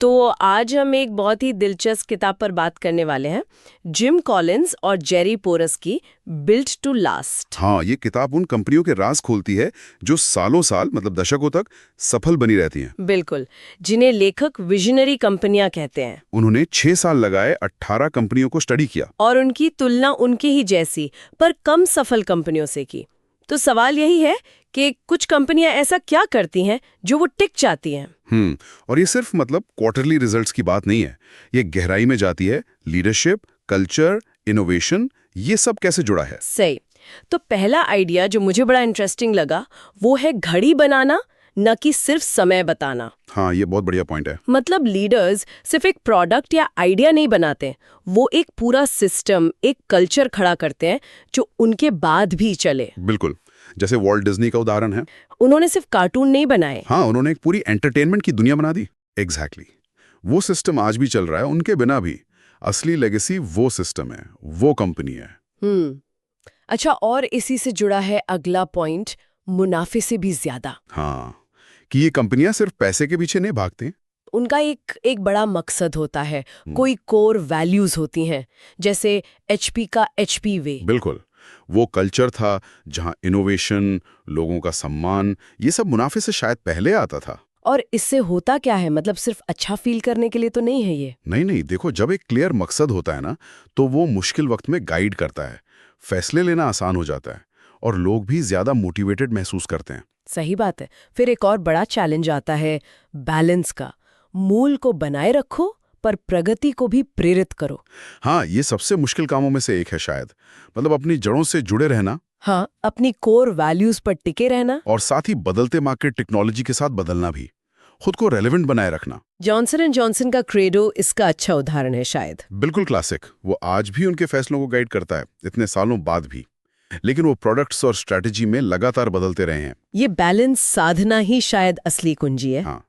तो आज हम एक बहुत ही दिलचस्प किताब पर बात करने वाले हैं, जिम कॉलिंस और जेरी पोरस की बिल्ट टू लास्ट। हाँ, ये किताब उन कंपनियों के राज खोलती है जो सालों साल मतलब दशकों तक सफल बनी रहती हैं। बिल्कुल, जिन्हें लेखक विजनरी कंपनियां कहते हैं। उन्होंने 6 साल लगाए 18 कंपनियों को स्टडी किया। और उनकी तुलना उनकी ही जैसी पर कम सफल कंपनियों से की। तो सवाल यही है कि कुछ कंपनियां ऐसा क्या करती हैं जो वो टिक जाती हैं। और ये सिर्फ मतलब क्वार्टरली रिजल्ट्स की बात नहीं है, ये गहराई में जाती है। लीडरशिप, कल्चर, इनोवेशन, ये सब कैसे जुड़ा है। सही। तो पहला आइडिया जो मुझे बड़ा इंटरेस्टिंग लगा वो है घड़ी बनाना, न कि सिर्फ समय बताना। हाँ, ये बहुत बढ़िया पॉइंट है। मतलब लीडर्स सिर्फ एक प्रोडक्ट या आइडिया नहीं बनाते, वो एक पूरा सिस्टम, एक कल्चर खड़ा करते हैं जो उनके बाद भी चले। बिल्कुल, जैसे वॉल्ट डिज्नी का उदाहरण है। उन्होंने सिर्फ कार्टून नहीं बनाए। हाँ, उन्होंने एक पूरी एंटरटेनमेंट की दुनिया बना दी। एग्जैक्टली। वो सिस्टम आज भी चल रहा है उनके बिना भी। असली लेगेसी वो सिस्टम है, वो कंपनी है। अच्छा, और इसी से जुड़ा है अगला पॉइंट, मुनाफे से भी ज्यादा। हाँ, कि ये कंपनियां सिर्फ पैसे के पीछे नहीं भागती। उनका एक बड़ा मकसद होता है, कोई कोर वैल्यूज होती हैं, जैसे एचपी का एचपी वे। बिल्कुल, वो कल्चर था जहां इनोवेशन, लोगों का सम्मान, ये सब मुनाफे से शायद पहले आता था। और इससे होता क्या है, मतलब सिर्फ अच्छा फील करने के लिए तो नहीं है ये। नहीं, देखो, जब एक क्लियर मकसद होता है ना, तो वो मुश्किल वक्त में गाइड करता है, फैसले लेना आसान हो जाता है और लोग भी ज्यादा मोटिवेटेड महसूस करते हैं। सही बात है। फिर एक और बड़ा चैलेंज आता है बैलेंस का। मूल को बनाए रखो पर प्रगति को भी प्रेरित करो। हाँ, ये सबसे मुश्किल कामों में से एक है शायद। मतलब अपनी जड़ों से जुड़े रहना। हाँ, अपनी कोर वैल्यूज पर टिके रहना और साथ ही बदलते मार्केट टेक्नोलॉजी के साथ बदलना भी, खुद को रेलेवेंट बनाए रखना। जॉनसन एंड जॉनसन का क्रेडो इसका अच्छा उदाहरण है शायद। बिल्कुल क्लासिक। वो आज भी उनके फैसलों को गाइड करता है, इतने सालों बाद भी। लेकिन वो प्रोडक्ट्स और स्ट्रैटेजी में लगातार बदलते रहे हैं। ये बैलेंस साधना ही शायद असली कुंजी है। हाँ,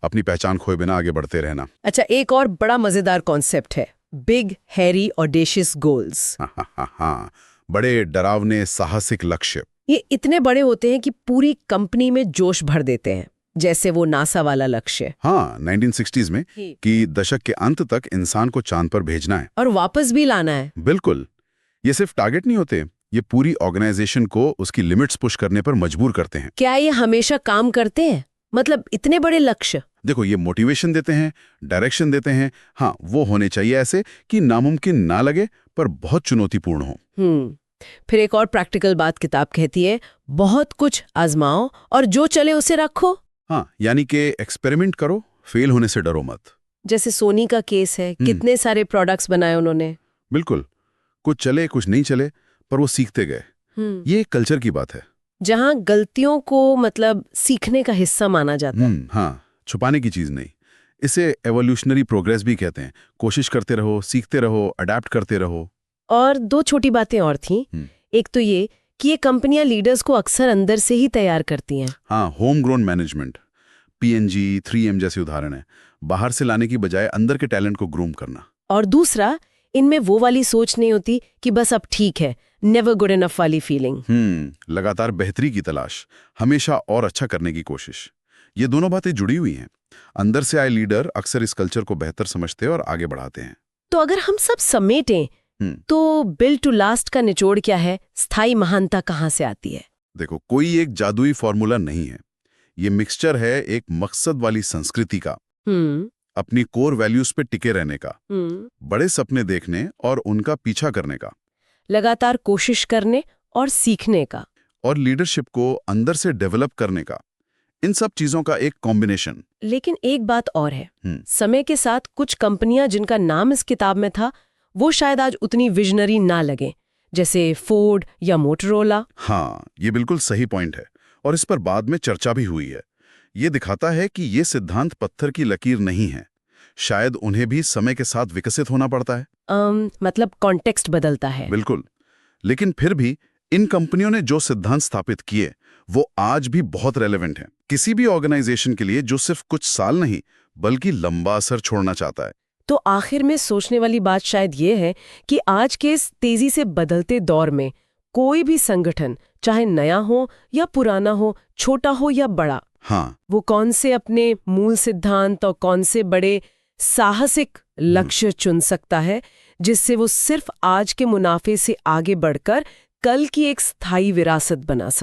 अपनी पहचान खोए बिना आगे बढ़ते रहना। अच्छा, एक और बड़ा मजेदार कॉन्सेप्ट है, बिग हैरी ऑडेशियस गोल्स। हाँ, बड़े डरावने साहसिक लक्ष्य। ये इतने बड़े होते हैं कि पूरी कंपनी में जोश भर देते हैं, जैसे वो नासा वाला लक्ष्य। हाँ, 1960s में कि दशक के अंत तक इंसान को चांद पर भेजना है और वापस भी लाना है। बिल्कुल। ये सिर्फ टारगेट नहीं होते, ये पूरी ऑर्गेनाइजेशन को उसकी लिमिट्स पुश करने पर मजबूर करते हैं। क्या ये हमेशा काम करते हैं? मतलब इतने बड़े लक्ष्य। देखो, ये मोटिवेशन देते हैं, डायरेक्शन देते हैं। हाँ, वो होने चाहिए ऐसे कि नामुमकिन ना लगे पर बहुत चुनौतीपूर्ण हो। फिर एक और प्रैक्टिकल बात किताब कहती है, बहुत कुछ आजमाओ और जो चले उसे रखो। हाँ, यानी कि एक्सपेरिमेंट करो, फेल होने से डरो मत। जैसे सोनी का केस है, कितने सारे प्रोडक्ट्स बनाए उन्होंने। बिल्कुल, कुछ चले कुछ नहीं चले, पर वो सीखते गए। ये एक कल्चर की बात है, जहां गलतियों को मतलब सीखने का हिस्सा माना जाता है। हाँ, छुपाने की चीज नहीं। इसे एवोल्यूशनरी प्रोग्रेस भी कहते हैं। कोशिश करते रहो, सीखते रहो, अडेप्ट करते रहो। और दो छोटी बातें और थीं। एक तो ये कि ये कंपनियां लीडर्स को अक्सर अंदर से ही तैयार करती हैं। हाँ, home grown management, PNG, 3M जैसे उदाहरण है। बाहर से लाने की बजाय अंदर के टैलेंट को ग्रूम करना। और दूसरा, इनमें वो वाली सोच नहीं होती कि बस अब ठीक है, नेवर गुड इनफ वाली फीलिंग। लगातार बेहतरी की तलाश, हमेशा और अच्छा करने की कोशिश। ये दोनों बातें जुड़ी हुई हैं। अंदर से आए लीडर अक्सर इस कल्चर को बेहतर समझते और आगे बढ़ाते हैं। तो अगर हम सब समेटें तो बिल्ड टू लास्ट का निचोड़ क्या है? स्थायी महानता कहाँ से आती है? देखो, कोई एक जादुई फॉर्मूला नहीं है। ये मिक्सचर है एक मकसद वाली संस्कृति का, अपनी कोर वैल्यूज पे टिके रहने का, बड़े सपने देखने और उनका पीछा करने का, लगातार कोशिश करने और सीखने का, और लीडरशिप को अंदर से डेवलप करने का। इन सब चीजों का एक कॉम्बिनेशन। लेकिन एक बात और है, समय के साथ कुछ कंपनियां जिनका नाम इस किताब में था वो शायद आज उतनी विजनरी ना लगे, जैसे फोर्ड या मोटरोला। हाँ, ये बिल्कुल सही पॉइंट है और इस पर बाद में चर्चा भी हुई है। ये दिखाता है कि ये सिद्धांत पत्थर की लकीर नहीं है। शायद उन्हें भी समय के साथ विकसित होना पड़ता है। मतलब कॉन्टेक्स्ट बदलता है। बिल्कुल, लेकिन फिर भी इन कंपनियों ने जो सिद्धांत स्थापित किए वो आज भी बहुत रेलेवेंट हैं। किसी भी ऑर्गेनाइजेशन के लिए जो सिर्फ कुछ साल नहीं बल्कि लंबा असर छोड़ना चाहता है। तो आखिर में सोचने वाली बात शायद ये है कि आज के इस तेजी से बदलते दौर में कोई भी संगठन, चाहे नया हो या पुराना हो, छोटा हो या बड़ा, हाँ, वो कौन से अपने मूल सिद्धांत और कौन से बड़े साहसिक लक्ष्य चुन सकता है जिससे वो सिर्फ आज के मुनाफे से आगे बढ़कर कल की एक स्थायी विरासत बना सके।